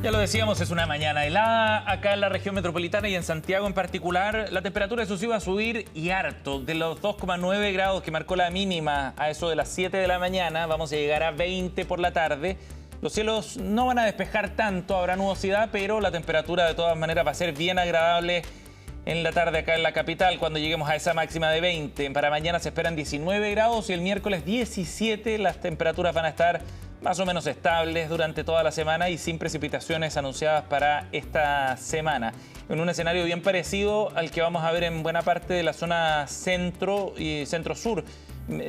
Ya lo decíamos, es una mañana helada acá en la región metropolitana y en Santiago en particular. La temperatura eso sí va a subir y harto. De los 2,9 grados que marcó la mínima a eso de las 7 de la mañana, vamos a llegar a 20 por la tarde. Los cielos no van a despejar tanto, habrá nubosidad, pero la temperatura de todas maneras va a ser bien agradable en la tarde acá en la capital cuando lleguemos a esa máxima de 20. Para mañana se esperan 19 grados y el miércoles 17. Las temperaturas van a estar más o menos estables durante toda la semana y sin precipitaciones anunciadas para esta semana. En un escenario bien parecido al que vamos a ver en buena parte de la zona centro y centro-sur.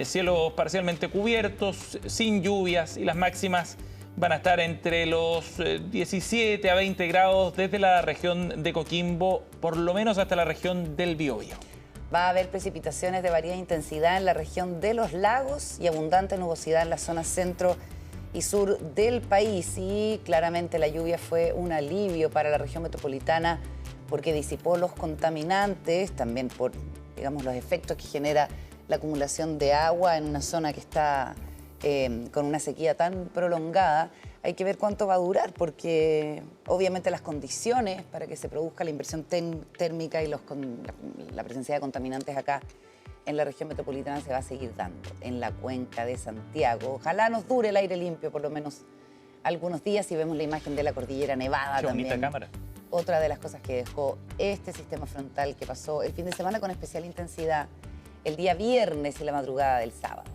Cielos parcialmente cubiertos, sin lluvias y las máximas van a estar entre los 17 a 20 grados desde la región de Coquimbo, por lo menos hasta la región del Biobío. Va a haber precipitaciones de variada intensidad en la región de los lagos y abundante nubosidad en la zona centro y sur del país, y claramente la lluvia fue un alivio para la región metropolitana porque disipó los contaminantes, también por, digamos, los efectos que genera la acumulación de agua en una zona que está con una sequía tan prolongada. Hay que ver cuánto va a durar, porque obviamente las condiciones para que se produzca la inversión térmica y la presencia de contaminantes acá en la región metropolitana se va a seguir dando en la cuenca de Santiago. Ojalá nos dure el aire limpio por lo menos algunos días, y vemos la imagen de la cordillera Nevada. Qué también. bonita cámara. Otra de las cosas que dejó este sistema frontal que pasó el fin de semana con especial intensidad el día viernes y la madrugada del sábado.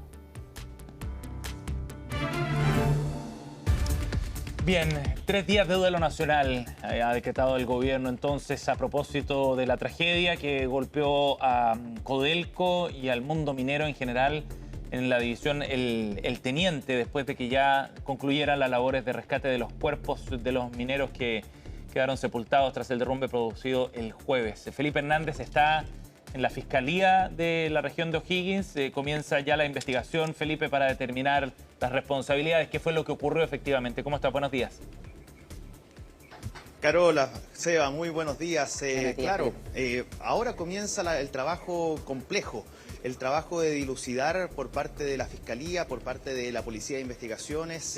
Bien, 3 días de duelo nacional ha decretado el gobierno entonces a propósito de la tragedia que golpeó a Codelco y al mundo minero en general en la división El Teniente, después de que ya concluyeran las labores de rescate de los cuerpos de los mineros que quedaron sepultados tras el derrumbe producido el jueves. Felipe Hernández está en la Fiscalía de la región de O'Higgins. Comienza ya la investigación, Felipe, para determinar las responsabilidades. ¿Qué fue lo que ocurrió efectivamente? ¿Cómo está? Buenos días. Carola, Seba, muy buenos días. Claro, ahora comienza el trabajo complejo, el trabajo de dilucidar por parte de la Fiscalía, por parte de la Policía de Investigaciones,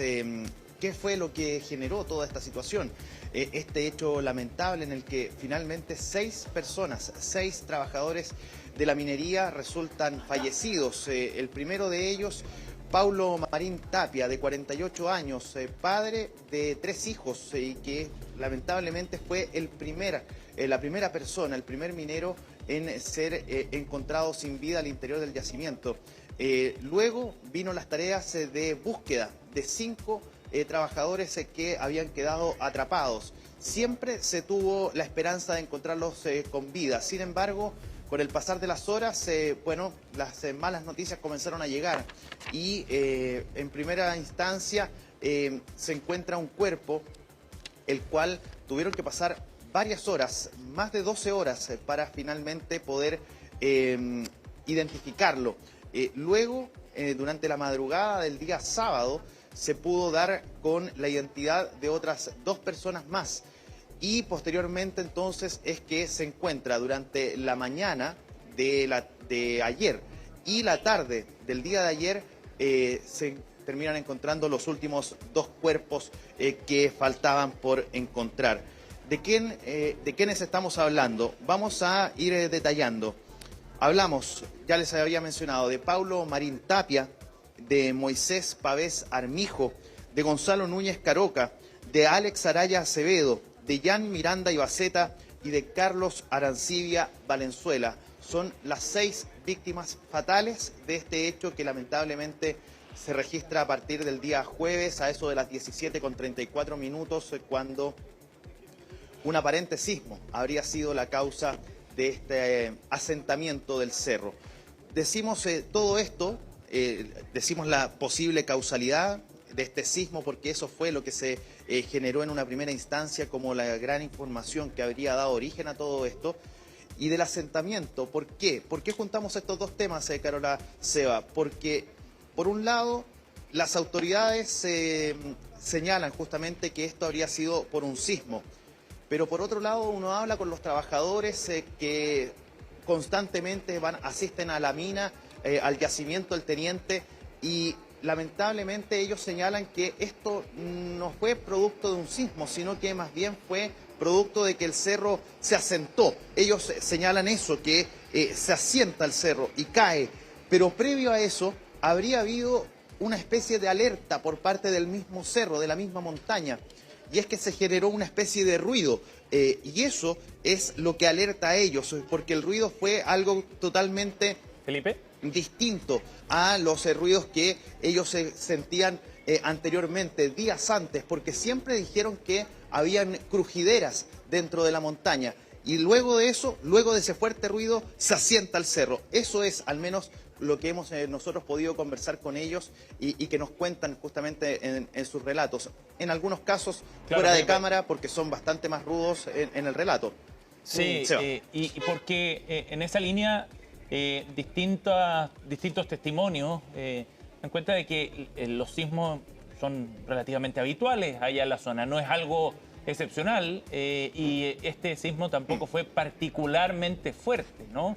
qué fue lo que generó toda esta situación. Este hecho lamentable en el que finalmente 6 personas, 6 trabajadores de la minería resultan fallecidos. El primero de ellos, Paulo Marín Tapia, de 48 años, padre de 3 hijos, y que lamentablemente fue la primera persona, el primer minero en ser encontrado sin vida al interior del yacimiento. Luego vino las tareas de búsqueda de 5 trabajadores que habían quedado atrapados. Siempre se tuvo la esperanza de encontrarlos con vida. Sin embargo, con el pasar de las horas, las malas noticias comenzaron a llegar y en primera instancia se encuentra un cuerpo, el cual tuvieron que pasar varias horas, más de 12 horas, para finalmente poder identificarlo. Luego, durante la madrugada del día sábado, se pudo dar con la identidad de otras 2 personas más. Y posteriormente entonces es que se encuentra durante la mañana de ayer y la tarde del día de ayer se terminan encontrando los últimos 2 cuerpos que faltaban por encontrar. ¿De quiénes estamos hablando? Vamos a ir detallando. Hablamos, ya les había mencionado, de Paulo Marín Tapia, de Moisés Pavés Armijo, de Gonzalo Núñez Caroca, de Alex Araya Acevedo, de Jan Miranda Ibaceta y de Carlos Arancibia Valenzuela. Son las 6 víctimas fatales de este hecho que lamentablemente se registra a partir del día jueves a eso de las 17:34, cuando un aparente sismo habría sido la causa de este asentamiento del cerro. Decimos todo esto, decimos la posible causalidad de este sismo porque eso fue lo que se generó en una primera instancia como la gran información que habría dado origen a todo esto. Y del asentamiento, ¿por qué? ¿Por qué juntamos estos 2 temas, Carola, Seba? Porque, por un lado, las autoridades señalan justamente que esto habría sido por un sismo. Pero por otro lado, uno habla con los trabajadores que constantemente asisten a la mina, al yacimiento del Teniente, y lamentablemente ellos señalan que esto no fue producto de un sismo, sino que más bien fue producto de que el cerro se asentó. Ellos señalan eso, que se asienta el cerro y cae, pero previo a eso habría habido una especie de alerta por parte del mismo cerro, de la misma montaña, y es que se generó una especie de ruido, y eso es lo que alerta a ellos, porque el ruido fue algo totalmente Felipe. distinto a los ruidos que ellos sentían anteriormente, días antes, porque siempre dijeron que habían crujideras dentro de la montaña, y luego de eso, luego de ese fuerte ruido, se asienta el cerro. Eso es al menos lo que hemos nosotros podido conversar con ellos y que nos cuentan justamente en sus relatos. En algunos casos Claro, fuera de Felipe. cámara, porque son bastante más rudos en el relato. Sí, Seba. y porque en esa línea distintos testimonios dan cuenta de que los sismos son relativamente habituales allá en la zona, no es algo excepcional, y este sismo tampoco fue particularmente fuerte, ¿no?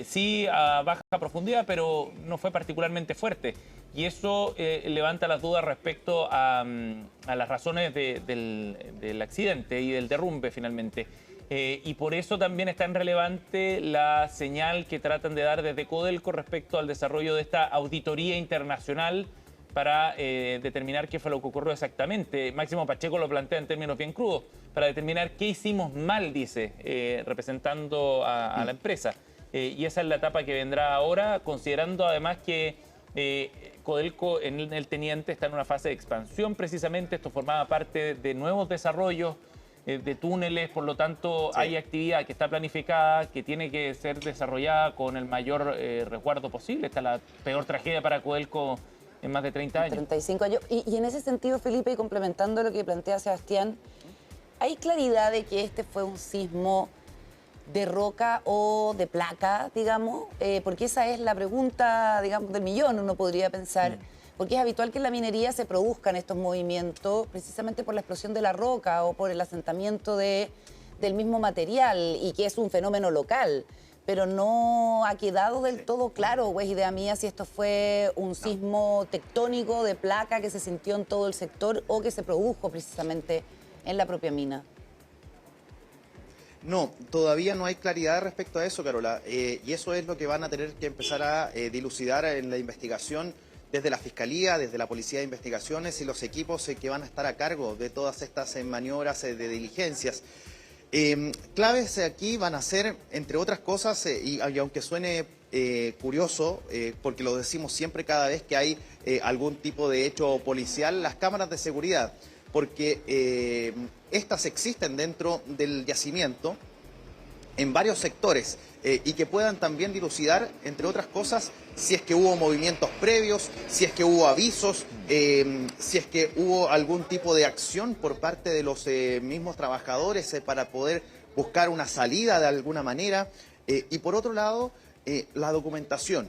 Sí a baja profundidad, pero no fue particularmente fuerte. Y eso levanta las dudas respecto a las razones del accidente y del derrumbe finalmente. Y por eso también es tan relevante la señal que tratan de dar desde Codelco respecto al desarrollo de esta auditoría internacional para determinar qué fue lo que ocurrió exactamente. Máximo Pacheco lo plantea en términos bien crudos, para determinar qué hicimos mal, dice, representando a la empresa. Y esa es la etapa que vendrá ahora, considerando además que Codelco en el Teniente está en una fase de expansión precisamente. Esto formaba parte de nuevos desarrollos de túneles, por lo tanto Sí. hay actividad que está planificada, que tiene que ser desarrollada con el mayor resguardo posible. Esta es la peor tragedia para Codelco en más de 30 años. 35 años. Y en ese sentido, Felipe, y complementando lo que plantea Sebastián, ¿hay claridad de que este fue un sismo de roca o de placa, digamos? Porque esa es la pregunta, digamos, del millón, uno podría pensar. Porque es habitual que en la minería se produzcan estos movimientos precisamente por la explosión de la roca o por el asentamiento del mismo material, y que es un fenómeno local. Pero no ha quedado del todo claro, o es idea mía, si esto fue un sismo tectónico de placa que se sintió en todo el sector o que se produjo precisamente en la propia mina. No, todavía no hay claridad respecto a eso, Carola, y eso es lo que van a tener que empezar a dilucidar en la investigación desde la Fiscalía, desde la Policía de Investigaciones y los equipos que van a estar a cargo de todas estas maniobras de diligencias. Claves aquí van a ser, entre otras cosas, y aunque suene curioso, porque lo decimos siempre cada vez que hay algún tipo de hecho policial, las cámaras de seguridad, porque estas existen dentro del yacimiento en varios sectores y que puedan también dilucidar, entre otras cosas, si es que hubo movimientos previos, si es que hubo avisos, si es que hubo algún tipo de acción por parte de los mismos trabajadores para poder buscar una salida de alguna manera. Y por otro lado, la documentación.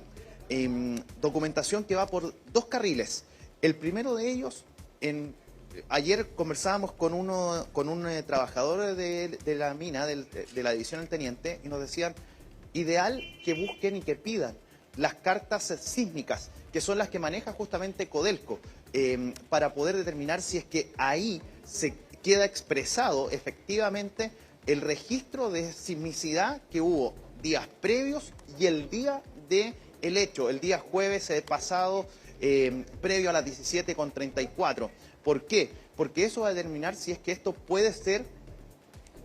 Documentación que va por dos carriles. El primero de ellos, ayer conversábamos con un trabajador de la mina, de la división del Teniente, y nos decían, ideal que busquen y que pidan las cartas sísmicas, que son las que maneja justamente Codelco, para poder determinar si es que ahí se queda expresado efectivamente el registro de sismicidad que hubo días previos y el día del hecho, el día jueves pasado, previo a las 17:34. ¿Por qué? Porque eso va a determinar si es que esto puede ser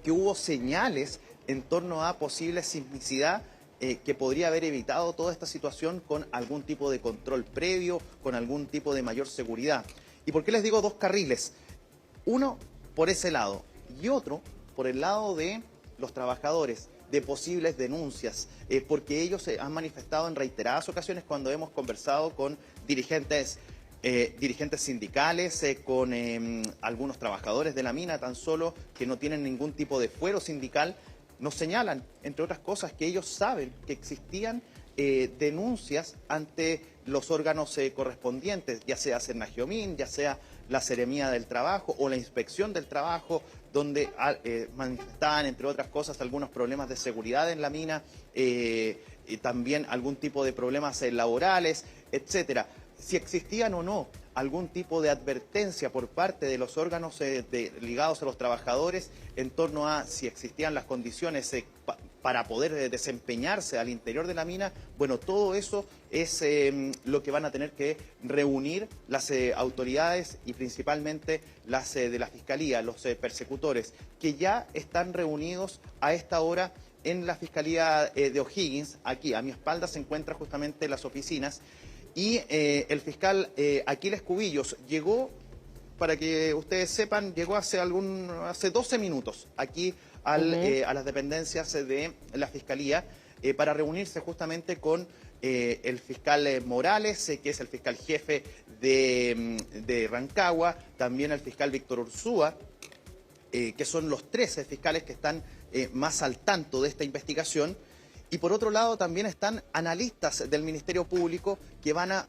que hubo señales en torno a posible sismicidad que podría haber evitado toda esta situación con algún tipo de control previo, con algún tipo de mayor seguridad. ¿Y por qué les digo dos carriles? Uno por ese lado y otro por el lado de los trabajadores, de posibles denuncias, porque ellos se han manifestado en reiteradas ocasiones cuando hemos conversado con dirigentes sindicales, con algunos trabajadores de la mina tan solo que no tienen ningún tipo de fuero sindical. Nos señalan, entre otras cosas, que ellos saben que existían denuncias ante los órganos correspondientes, ya sea Cernagiomín, ya sea la Seremía del Trabajo o la Inspección del Trabajo, donde manifestaban, entre otras cosas, algunos problemas de seguridad en la mina, y también algún tipo de problemas laborales, etcétera. si existían o no algún tipo de advertencia por parte de los órganos ligados a los trabajadores en torno a si existían las condiciones para poder desempeñarse al interior de la mina. Bueno, todo eso es lo que van a tener que reunir las autoridades y principalmente las de la Fiscalía, los persecutores, que ya están reunidos a esta hora en la Fiscalía de O'Higgins. Aquí a mi espalda se encuentran justamente las oficinas. Y el fiscal Aquiles Cubillos llegó, para que ustedes sepan, llegó hace 12 minutos aquí a las dependencias de la Fiscalía para reunirse justamente con el fiscal Morales, que es el fiscal jefe de Rancagua, también el fiscal Víctor Ursúa, que son los 13 fiscales que están más al tanto de esta investigación. Y por otro lado también están analistas del Ministerio Público que van a,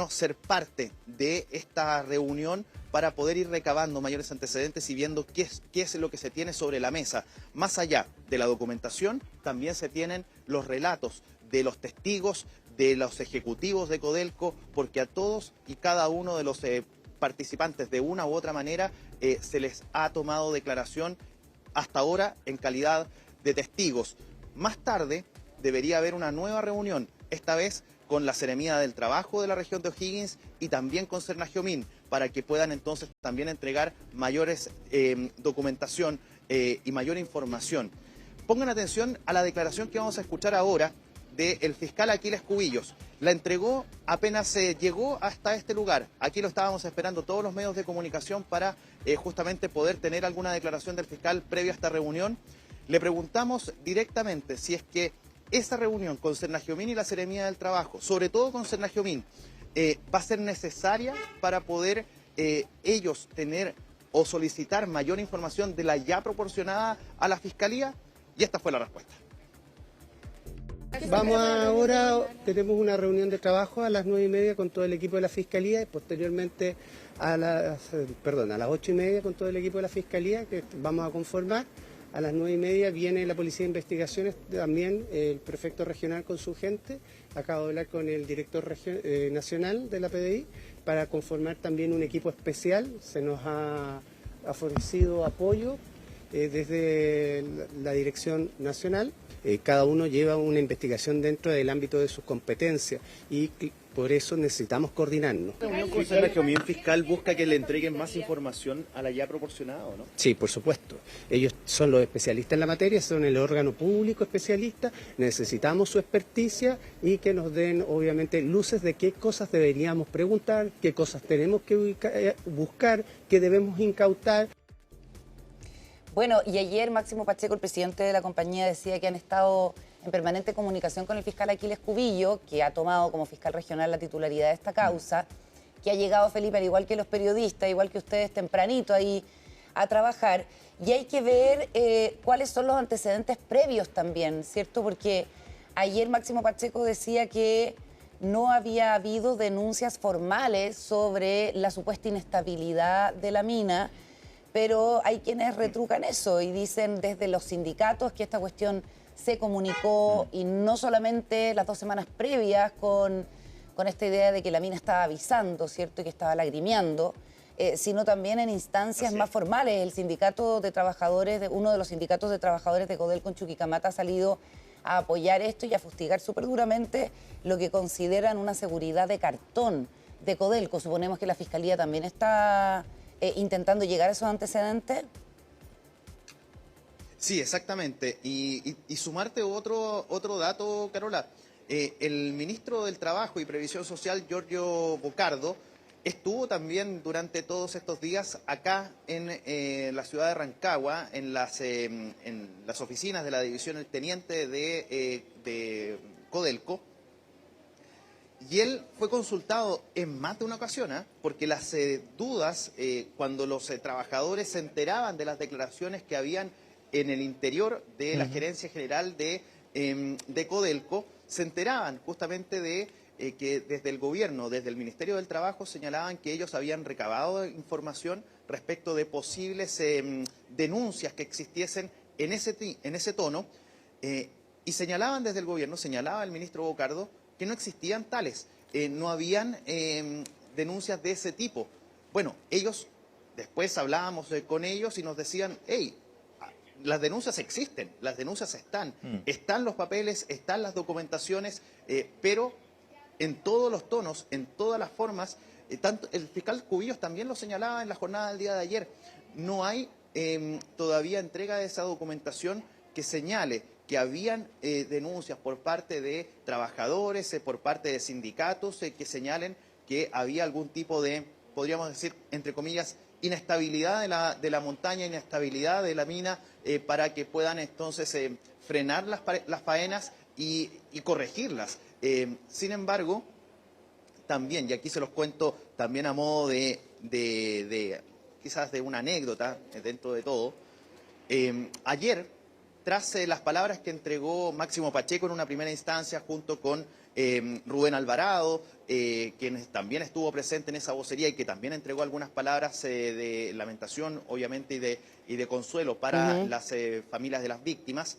ser parte de esta reunión para poder ir recabando mayores antecedentes y viendo qué es lo que se tiene sobre la mesa. Más allá de la documentación, también se tienen los relatos de los testigos, de los ejecutivos de Codelco, porque a todos y cada uno de los participantes de una u otra manera se les ha tomado declaración hasta ahora en calidad de testigos. Más tarde debería haber una nueva reunión, esta vez con la Seremía del Trabajo de la región de O'Higgins y también con Sernagiomín, para que puedan entonces también entregar mayores documentación y mayor información. Pongan atención a la declaración que vamos a escuchar ahora del fiscal Aquiles Cubillos. La entregó apenas llegó hasta este lugar. Aquí lo estábamos esperando todos los medios de comunicación para justamente poder tener alguna declaración del fiscal previo a esta reunión. Le preguntamos directamente si es que esa reunión con Sernagiomín y la Seremía del Trabajo, sobre todo con Sernagiomín, va a ser necesaria para poder ellos tener o solicitar mayor información de la ya proporcionada a la Fiscalía, y esta fue la respuesta. Tenemos una reunión de trabajo a las 9:30 con todo el equipo de la Fiscalía y posteriormente a las 8:30 con todo el equipo de la Fiscalía que vamos a conformar. A las 9:30 viene la Policía de Investigaciones, también el prefecto regional con su gente. Acabo de hablar con el director nacional de la PDI para conformar también un equipo especial. Se nos ha ofrecido apoyo desde la Dirección Nacional. Cada uno lleva una investigación dentro del ámbito de sus competencias y por eso necesitamos coordinarnos. ¿La reunión con Sernagiomín fiscal busca que le entreguen más información a la ya proporcionada o no? Sí, por supuesto. Ellos son los especialistas en la materia, son el órgano público especialista. Necesitamos su experticia y que nos den, obviamente, luces de qué cosas deberíamos preguntar, qué cosas tenemos que buscar, qué debemos incautar. Bueno, y ayer Máximo Pacheco, el presidente de la compañía, decía que han estado en permanente comunicación con el fiscal Aquiles Cubillo, que ha tomado como fiscal regional la titularidad de esta causa, que ha llegado, Felipe, al igual que los periodistas, igual que ustedes, tempranito ahí a trabajar. Y hay que ver cuáles son los antecedentes previos también, ¿cierto? Porque ayer Máximo Pacheco decía que no había habido denuncias formales sobre la supuesta inestabilidad de la mina, pero hay quienes retrucan eso y dicen desde los sindicatos que esta cuestión se comunicó y no solamente las 2 semanas previas con esta idea de que la mina estaba avisando, ¿cierto? Y que estaba lagrimeando, sino también en instancias más formales. El sindicato de trabajadores, uno de los sindicatos de trabajadores de Codelco en Chuquicamata ha salido a apoyar esto y a fustigar súper duramente lo que consideran una seguridad de cartón de Codelco. Suponemos que la Fiscalía también está intentando llegar a esos antecedentes. Sí, exactamente. Y sumarte otro dato, Carola. El ministro del Trabajo y Previsión Social, Giorgio Bocardo, estuvo también durante todos estos días acá en la ciudad de Rancagua, en las oficinas de la división El Teniente de Codelco. Y él fue consultado en más de una ocasión, porque las dudas, cuando los trabajadores se enteraban de las declaraciones que habían en el interior de la gerencia general de Codelco, se enteraban justamente de que desde el gobierno, desde el Ministerio del Trabajo, señalaban que ellos habían recabado información respecto de posibles denuncias que existiesen en ese tono, y señalaban desde el gobierno, señalaba el ministro Bocardo, que no existían tales. no habían denuncias de ese tipo. Bueno, ellos, después hablábamos con ellos y nos decían, hey, las denuncias existen, las denuncias están los papeles, están las documentaciones, pero en todos los tonos, en todas las formas, tanto el fiscal Cubillos también lo señalaba en la jornada del día de ayer, no hay todavía entrega de esa documentación que señale que habían denuncias por parte de trabajadores, por parte de sindicatos, que señalen que había algún tipo de, podríamos decir, entre comillas, inestabilidad de la montaña, inestabilidad de la mina, para que puedan entonces frenar las faenas y corregirlas. Sin embargo, también, y aquí se los cuento también a modo de quizás de una anécdota dentro de todo, ayer, tras las palabras que entregó Máximo Pacheco en una primera instancia junto con Rubén Alvarado, quien también estuvo presente en esa vocería y que también entregó algunas palabras de lamentación, obviamente, y de consuelo para las familias de las víctimas,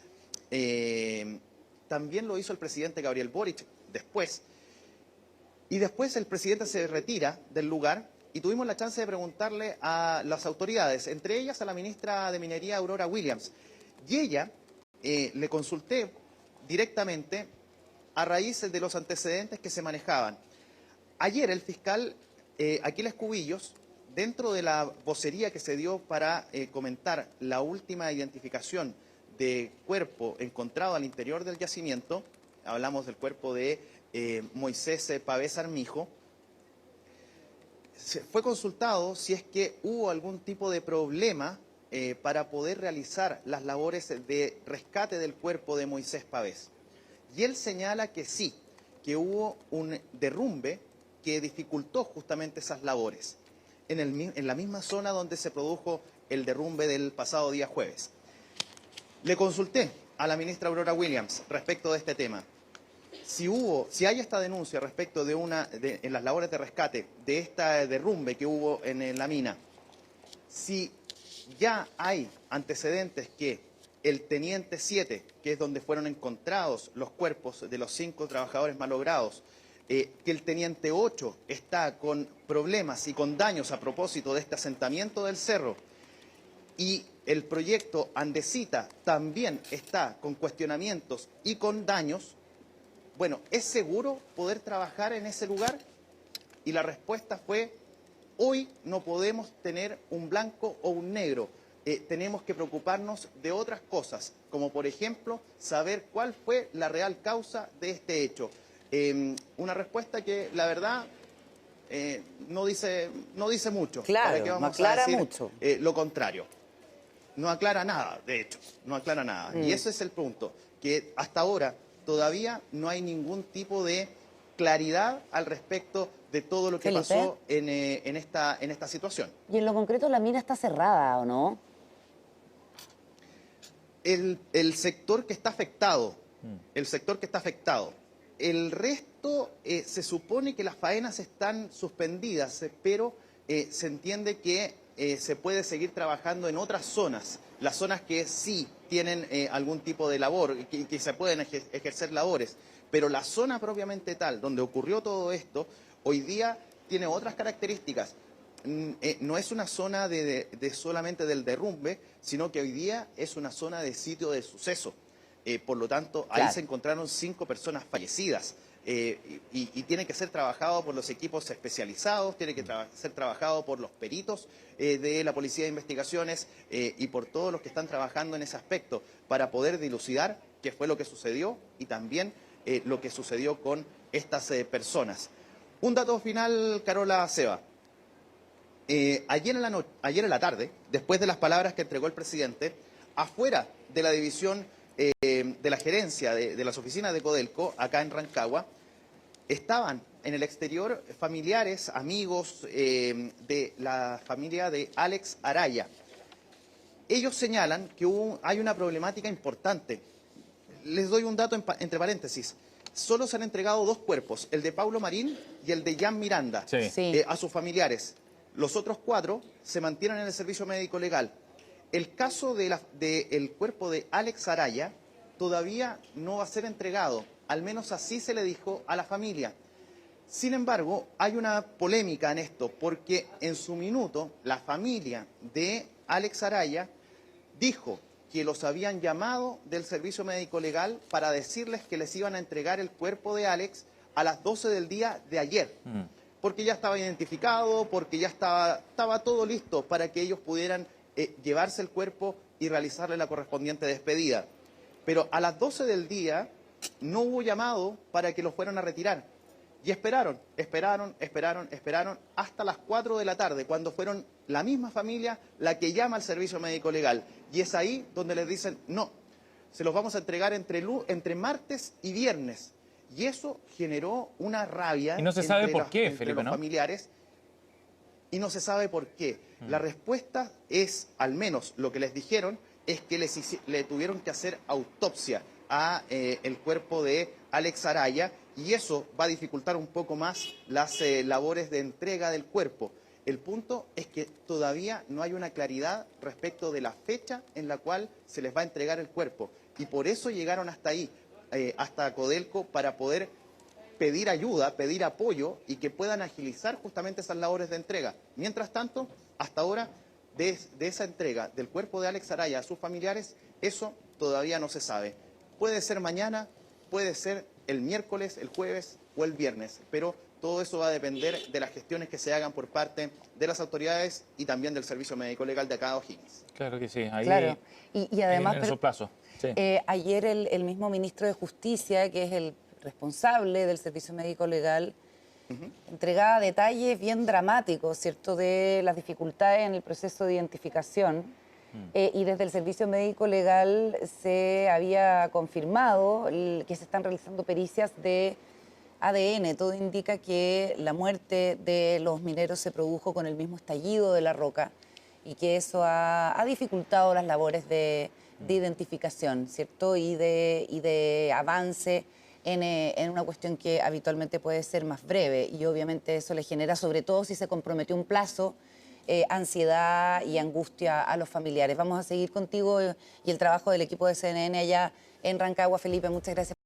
también lo hizo el presidente Gabriel Boric después. Y después el presidente se retira del lugar y tuvimos la chance de preguntarle a las autoridades, entre ellas a la ministra de Minería, Aurora Williams. Y ella, le consulté directamente a raíz de los antecedentes que se manejaban. Ayer el fiscal Aquiles Cubillos, dentro de la vocería que se dio para comentar la última identificación de cuerpo encontrado al interior del yacimiento, hablamos del cuerpo de Moisés Pavés Armijo, fue consultado si es que hubo algún tipo de problema para poder realizar las labores de rescate del cuerpo de Moisés Pavés. Y él señala que sí, que hubo un derrumbe que dificultó justamente esas labores, en la misma zona donde se produjo el derrumbe del pasado día jueves. Le consulté a la ministra Aurora Williams respecto de este tema. Si hay esta denuncia respecto en las labores de rescate de este derrumbe que hubo en la mina, si ya hay antecedentes que el teniente 7, que es donde fueron encontrados los cuerpos de los 5 trabajadores malogrados, que el teniente 8 está con problemas y con daños a propósito de este asentamiento del cerro, y el proyecto Andesita también está con cuestionamientos y con daños, bueno, ¿es seguro poder trabajar en ese lugar? Y la respuesta fue, hoy no podemos tener un blanco o un negro. Tenemos que preocuparnos de otras cosas, como por ejemplo saber cuál fue la real causa de este hecho. Una respuesta que la verdad no dice mucho. Claro, ¿Para qué vamos no aclara a decir mucho. Lo contrario? No aclara nada, de hecho, no aclara nada. Y ese es el punto, que hasta ahora todavía no hay ningún tipo de claridad al respecto de todo lo que Felipe, pasó en esta situación. Y en lo concreto, ¿la mina está cerrada o no? El sector que está afectado, el resto se supone que las faenas están suspendidas, pero se entiende que se puede seguir trabajando en otras zonas, las zonas que sí tienen algún tipo de labor, que se pueden ejercer labores, pero la zona propiamente tal, donde ocurrió todo esto, hoy día tiene otras características. No es una zona de solamente del derrumbe, sino que hoy día es una zona de sitio de suceso. Por lo tanto, ahí se encontraron 5 personas fallecidas. Y tiene que ser trabajado por los equipos especializados, tiene que ser trabajado por los peritos de la Policía de Investigaciones y por todos los que están trabajando en ese aspecto para poder dilucidar qué fue lo que sucedió y también lo que sucedió con estas personas. Un dato final, Carola Seba. Ayer en la tarde, después de las palabras que entregó el presidente, afuera de la división de la gerencia de las oficinas de Codelco, acá en Rancagua, estaban en el exterior familiares, amigos de la familia de Alex Araya. Ellos señalan que hay una problemática importante. Les doy un dato entre paréntesis. Solo se han entregado 2 cuerpos, el de Paulo Marín y el de Jan Miranda, a sus familiares. Los otros 4 se mantienen en el servicio médico legal. El caso del cuerpo de Alex Araya todavía no va a ser entregado, al menos así se le dijo a la familia. Sin embargo, hay una polémica en esto, porque en su minuto la familia de Alex Araya dijo que los habían llamado del servicio médico legal para decirles que les iban a entregar el cuerpo de Alex a las 12 del día de ayer, porque ya estaba identificado, porque ya estaba todo listo para que ellos pudieran llevarse el cuerpo y realizarle la correspondiente despedida. Pero a las 12 del día no hubo llamado para que lo fueran a retirar. Y esperaron hasta las 4 de la tarde, cuando fueron la misma familia la que llama al servicio médico legal. Y es ahí donde les dicen, no, se los vamos a entregar entre martes y viernes. Y eso generó una rabia y no se sabe por qué, entre Felipe, los familiares. Y no se sabe por qué. La respuesta es, al menos lo que les dijeron, es que le tuvieron que hacer autopsia a el cuerpo de Alex Araya, y eso va a dificultar un poco más las labores de entrega del cuerpo. El punto es que todavía no hay una claridad respecto de la fecha en la cual se les va a entregar el cuerpo, y por eso llegaron hasta ahí, hasta Codelco, para poder pedir ayuda, pedir apoyo y que puedan agilizar justamente esas labores de entrega. Mientras tanto, hasta ahora, de esa entrega del cuerpo de Alex Araya a sus familiares, eso todavía no se sabe. Puede ser mañana, puede ser el miércoles, el jueves o el viernes, pero todo eso va a depender de las gestiones que se hagan por parte de las autoridades y también del Servicio Médico Legal de acá de O'Higgins. Claro que sí, ahí, claro. Y además, en esos plazos. Sí. Ayer el mismo ministro de Justicia, que es el responsable del Servicio Médico Legal, entregaba detalles bien dramáticos, ¿cierto?, de las dificultades en el proceso de identificación. Y desde el Servicio Médico Legal se había confirmado que se están realizando pericias de ADN. Todo indica que la muerte de los mineros se produjo con el mismo estallido de la roca y que eso ha dificultado las labores de identificación, ¿cierto?, y de avance en una cuestión que habitualmente puede ser más breve. Y obviamente eso le genera, sobre todo si se comprometió un plazo, ansiedad y angustia a los familiares. Vamos a seguir contigo y el trabajo del equipo de CNN allá en Rancagua. Felipe, muchas gracias.